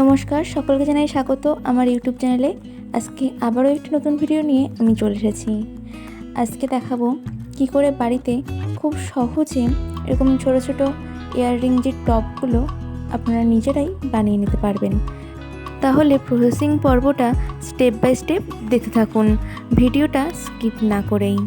নমস্কার, সকলকে জানাই স্বাগত আমার ইউটিউব চ্যানেলে। আজকে আবারও একটি নতুন ভিডিও নিয়ে আমি চলে এসেছি। আজকে দেখাবো কি করে বাড়িতে খুব সহজে এরকম ছোট ছোট ইয়াররিং যে টপগুলো আপনারা নিজেরাই বানিয়ে নিতে পারবেন। তাহলে প্রসেসিং পর্বটা স্টেপ বাই স্টেপ দেখতে থাকুন, ভিডিওটা স্কিপ না করেই।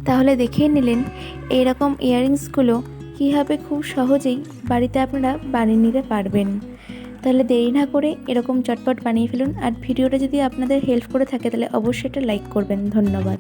তাহলে দেখেই নিলেন এইরকম ইয়াররিংসগুলো কীভাবে খুব সহজেই বাড়িতে আপনারা বানিয়ে নিতে পারবেন। তাহলে দেরি না করে এরকম চটপট বানিয়ে ফেলুন। আর ভিডিওটা যদি আপনাদের হেল্প করে থাকে তাহলে অবশ্যই এটা লাইক করবেন। ধন্যবাদ।